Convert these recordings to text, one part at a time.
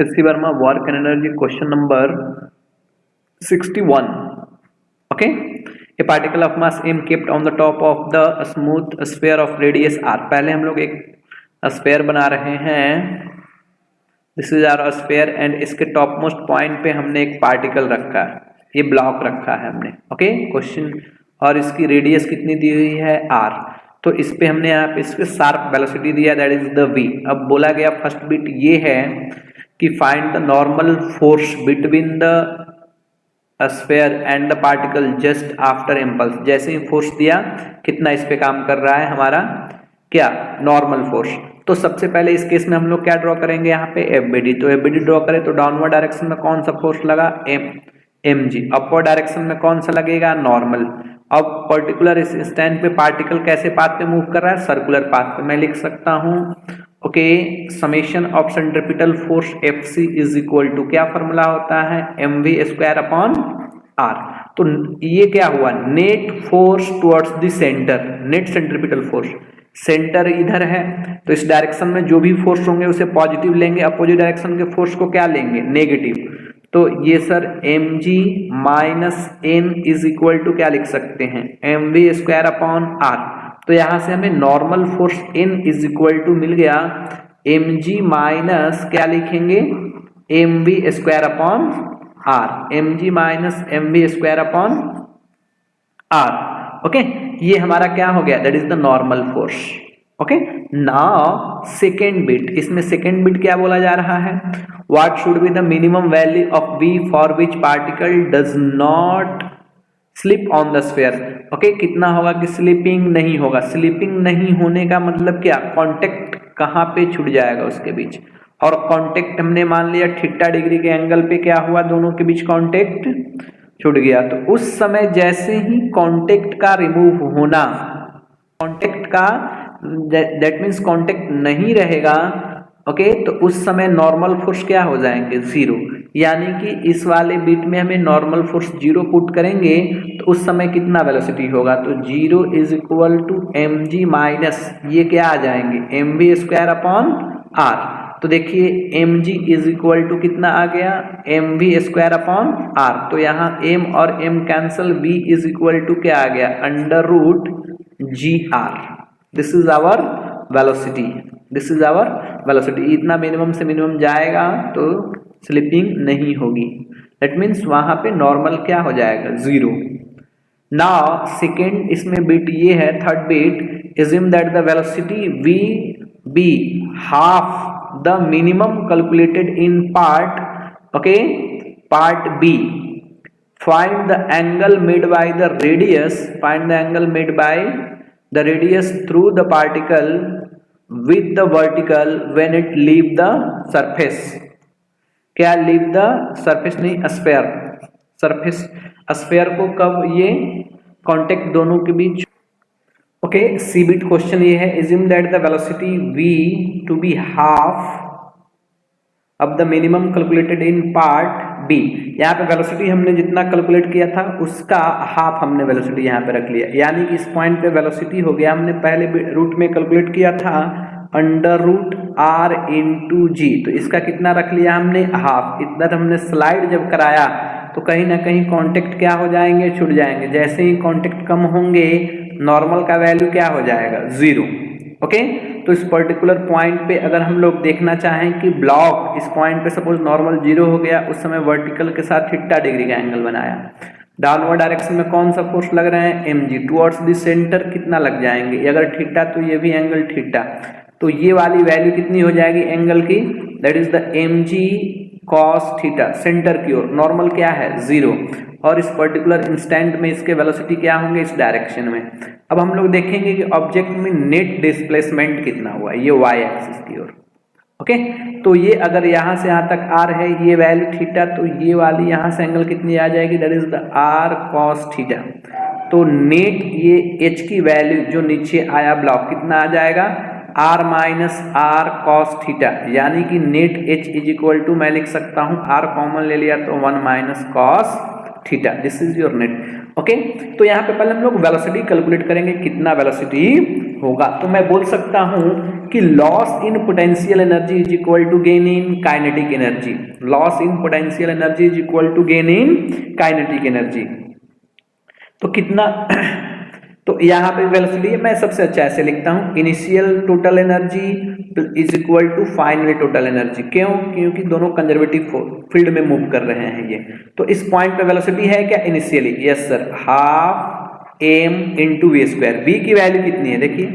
SC Verma work and energy question number 61. Okay, a particle of mass m kept on the top of the smooth sphere of radius r. पहले हम लोग एक sphere बना रहे हैं, this is our sphere and इसके topmost point पे हमने एक पार्टिकल रखा है, ये ब्लॉक रखा है हमने. ओके क्वेश्चन, और इसकी रेडियस कितनी दी हुई है r. तो इस पे हमने यहाँ पे इसके शार्प वेलोसिटी दिया, दैट इज द v. अब बोला गया फर्स्ट बिट ये है कि find the normal force between the sphere and the particle just after impulse. जैसे ही फोर्स दिया, कितना इस पे काम कर रहा है हमारा, क्या नॉर्मल फोर्स. तो सबसे पहले इस केस में हम लोग क्या ड्रॉ करेंगे, यहाँ पे एफबीडी. तो एफबीडी ड्रॉ करें तो डाउनवर्ड डायरेक्शन में कौन सा फोर्स लगा, mg. अपवर्ड डायरेक्शन में कौन सा लगेगा, नॉर्मल. अब पर्टिकुलर इस स्टैंड पे पार्टिकल कैसे पाथ पे मूव कर रहा है, सर्कुलर पाथ पे. मैं लिख सकता हूँ okay, summation of centripetal force Fc is equal to, क्या फॉर्मूला होता है, mv स्क्वायर अपॉन r. तो ये क्या हुआ, net force towards the centre, net centripetal force. Centre इधर है तो इस डायरेक्शन में जो भी फोर्स होंगे उसे पॉजिटिव लेंगे, अपोजिट डायरेक्शन के फोर्स को क्या लेंगे, नेगेटिव. तो ये sir mg minus n is equal to क्या लिख सकते हैं, mv स्क्वायर अपॉन r. तो यहां से हमें normal force n is equal to मिल गया mg माइनस क्या लिखेंगे, mv square upon r. mg minus mv square upon r. Okay, ये हमारा क्या हो गया, that is the normal force. Okay, now second bit, इसमें सेकेंड बिट क्या बोला जा रहा है, what should be the minimum value of v for which particle does not slip on the sphere. Okay, कितना होगा कि स्लिपिंग नहीं होगा. स्लिपिंग नहीं होने का मतलब क्या, कांटेक्ट कहाँ पे छूट जाएगा उसके बीच. और कांटेक्ट हमने मान लिया थीटा डिग्री के एंगल पे क्या हुआ, दोनों के बीच कांटेक्ट छूट गया. तो उस समय जैसे ही कांटेक्ट का रिमूव होना, कांटेक्ट का दैट मीन्स कांटेक्ट नहीं रहेगा. ओके, तो उस समय नॉर्मल फोर्स क्या हो जाएंगे, जीरो. यानी कि इस वाले बिट में हमें नॉर्मल फोर्स जीरो पुट करेंगे तो उस समय कितना वेलोसिटी होगा, तो zero is equal to mg minus ये क्या आ जाएंगे, mv स्क्वायर अपॉन r. तो देखिए mg इज इक्वल टू कितना आ गया, mv स्क्वायर अपॉन r. तो यहाँ m और m cancel, v is equal to क्या आ गया, under root gr. This is our velocity, this is our velocity. इतना मिनिमम से मिनिमम जाएगा तो स्लिपिंग नहीं होगी, दैट मीन्स वहां पे नॉर्मल क्या हो जाएगा, जीरो. नाउ सेकेंड इसमें बिट ये है, third bit, assume that the velocity v be half the minimum calculated in part, okay, part b. Find the angle made by the radius, find the angle made by the radius through the particle with the vertical when it leave the surface. क्या leave the surface नहीं, sphere, surface sphere को कब ये contact दोनों के बीच. Okay, सी bit question ये है, assume that the velocity v to be half of the minimum calculated in part b. यहाँ पे वेलोसिटी हमने जितना कैलकुलेट किया था उसका हाफ हमने वेलोसिटी यहाँ पे रख लिया. यानी कि इस पॉइंट पे वेलोसिटी हो गया, हमने पहले रूट में कैलकुलेट किया था अंडर रूट r इंटू जी. तो इसका कितना रख लिया हमने, हाफ. इतना तो हमने स्लाइड जब कराया तो कहीं ना कहीं कांटेक्ट क्या हो जाएंगे, छूट जाएंगे. जैसे ही कांटेक्ट कम होंगे नॉर्मल का वैल्यू क्या हो जाएगा, जीरो. ओके, तो इस पर्टिकुलर पॉइंट पे अगर हम लोग देखना चाहें कि ब्लॉक इस पॉइंट पे सपोज नॉर्मल जीरो हो गया, उस समय वर्टिकल के साथ थीटा डिग्री का एंगल बनाया, डाउनवर्ड डायरेक्शन में कौन सा फोर्स लग रहे हैं, mg. टुवर्ड्स द सेंटर कितना लग जाएंगे, अगर थीटा तो ये भी एंगल थीटा. तो ये वाली वैल्यू कितनी हो जाएगी एंगल की, that is the mg cos theta. Centre की ओर नॉर्मल क्या है, जीरो. और इस पर्टिकुलर इंस्टेंट में इसके वेलोसिटी क्या होंगे, इस डायरेक्शन में. अब हम लोग देखेंगे कि ऑब्जेक्ट में नेट डिस्प्लेसमेंट कितना हुआ, ये y एक्सिस की ओर. ओके, तो ये अगर यहाँ से यहाँ तक r है, ये वैल्यू थीटा, तो ये वाली यहाँ से एंगल कितनी आ जाएगी, that is the r cos theta. तो नेट ये h की वैल्यू जो नीचे आया ब्लॉक कितना आ जाएगा, r minus r cos theta. यानी कि net h is equal to, मैं लिख सकता हूँ r कॉमन ले लिया तो 1 minus cos theta. This is your net. Okay, तो यहाँ पे पहले हम लोग वेलोसिटी कैलकुलेट करेंगे, कितना वेलोसिटी होगा। तो मैं बोल सकता हूं कि loss in potential energy is equal to gain in kinetic energy. Loss in potential energy is equal to gain in kinetic energy. तो कितना तो यहाँ पे वेलोसिटी है, मैं सबसे अच्छा ऐसे लिखता हूँ, initial total energy is equal to final total energy. क्यों? क्योंकि दोनों कंजर्वेटिव फील्ड में मूव कर रहे हैं ये। तो इस पॉइंट पे वेलोसिटी है क्या initially? Yes sir, half m into we square. v की वैल्यू कितनी है देखिए,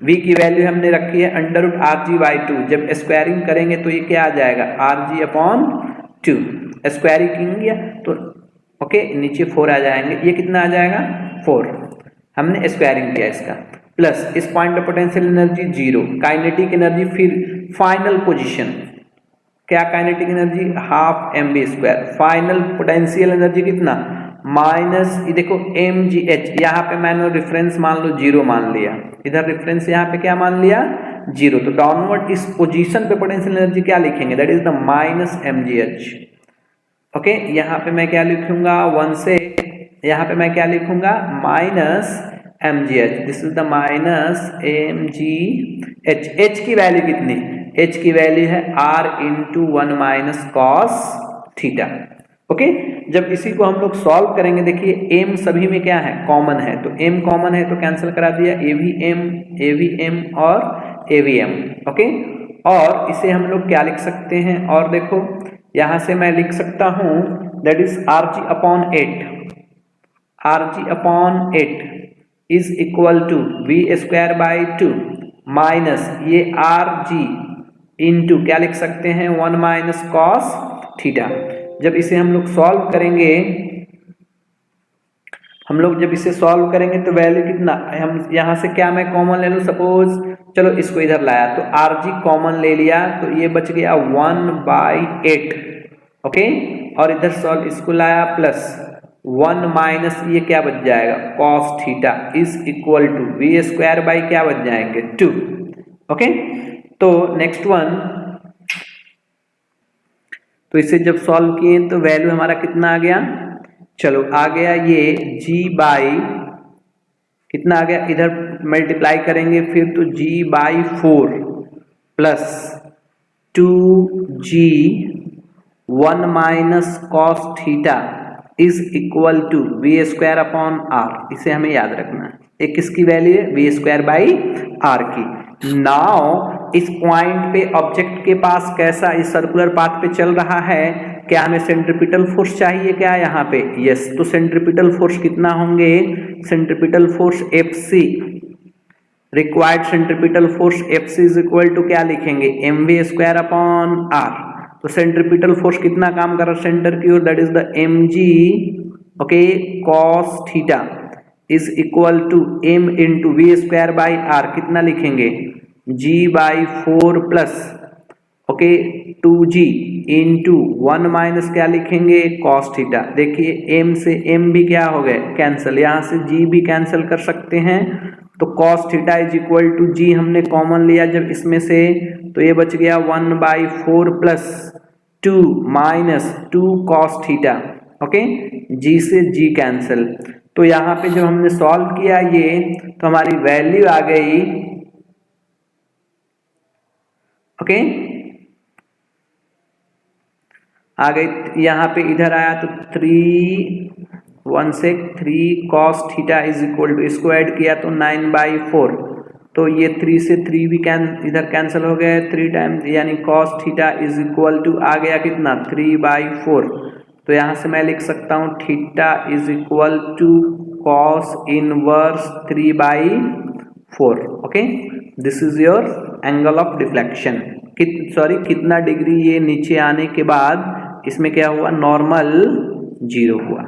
v की वैल्यू हमने रखी है under root R G by two. जब स्क्वायरिंग करेंगे तो ये क्या आ जाएगा, R G upon two. Squaring तो ओके नीचे 4 आ जाएंगे, ये कितना आ जाएगा 4। हमने स्क्वायरिंग किया इसका, प्लस इस पॉइंट पे पोटेंशियल एनर्जी 0, काइनेटिक एनर्जी फिर फाइनल पोजीशन क्या, kinetic energy half M B square. Final potential energy कितना, माइनस ये देखो एम जी एच। यहाँ पे मैंने रेफरेंस मान लो 0 मान लिया, इधर रेफरेंस यहाँ पे क्या मान लिया 0। तो डाउनवर्ड इस पोजीशन पे पोटेंशियल एनर्जी क्या लिखेंगे, that is the minus M G H. Okay, यहाँ पे मैं क्या लिखूंगा 1 से, यहाँ पे मैं क्या लिखूंगा minus M G H. This is the minus M G H. H की वैल्यू कितनी, एच की वैल्यू है r into 1 minus cos theta. Okay, जब इसी को हम लोग सॉल्व करेंगे, देखिए m सभी में क्या है कॉमन है, तो m कॉमन है तो कैंसिल करा दिया, ए वी एम और ए वी एम। ओके, और इसे हम लोग क्या लिख सकते हैं, और देखो यहां से मैं लिख सकता हूं that is R G upon 8, R G upon 8 is equal to V square by 2 minus ये आर जी इंटू क्या लिख सकते हैं 1 माइनस कॉस थीटा। जब इसे हम लोग सॉल्व करेंगे, हम लोग जब इसे सॉल्व करेंगे तो वैल्यू कितना, हम यहाँ से क्या मैं कॉमन ले लूँ, सपोज चलो इसको इधर लाया तो आर जी कॉमन ले लिया तो ये बच गया 1/8। ओके, और इधर सॉल्व इसको लाया प्लस 1 माइनस ये क्या बच जाएगा cos theta is equal to V square by क्या बच जाएंगे 2। ओके, तो नेक्स्ट वन, तो इसे जब सॉल्व किए तो वैल्यू हमारा कितना आ गया, चलो आ गया ये g बाई कितना आ गया, इधर मल्टीप्लाई करेंगे फिर तो g by 4 plus 2g 1 minus cos theta is equal to V square upon R. इसे हमें याद रखना है, एक किसकी वैल्यू है वी स्क्वायर बाई आर की। नाउ इस पॉइंट पे ऑब्जेक्ट के पास कैसा इस सर्कुलर पाथ पे चल रहा है, क्या हमें सेंट्रीपिटल फोर्स चाहिए क्या यहाँ पे, यस। तो सेंट्रीपिटल फोर्स कितना होंगे, centripetal force Fc, required centripetal force Fc is equal to क्या लिखेंगे mv स्क्वायर अपॉन r। तो सेंट्रीपिटल फोर्स कितना काम कर रहा है सेंटर की ओर, that is the mg okay cos theta is equal to m into we square by r, कितना लिखेंगे g by 4 plus okay 2g into 1 minus क्या लिखेंगे cos थीटा। देखिए m से m भी क्या हो गए कैंसिल, यहाँ से g भी कैंसिल कर सकते हैं, तो cos theta is equal to g हमने कॉमन लिया जब इसमें से, तो ये बच गया 1/4 plus 2 minus 2 cos theta. Okay, g से g कैंसिल, तो यहाँ पे जब हमने सॉल्व किया ये तो हमारी वैल्यू आ गई ओके आ गई, यहाँ पे इधर आया तो 3 cos theta is equal to, इसको ऐड किया तो 9/4, तो ये 3 से 3 भी इधर कैंसिल हो गए 3 टाइम्स, यानी cos theta is equal to आ गया कितना 3/4। तो यहाँ से मैं लिख सकता हूँ theta is equal to cos inverse 3/4। Okay, this is your angle of deflection. कितना डिग्री ये नीचे आने के बाद इसमें क्या हुआ नॉर्मल 0 हुआ।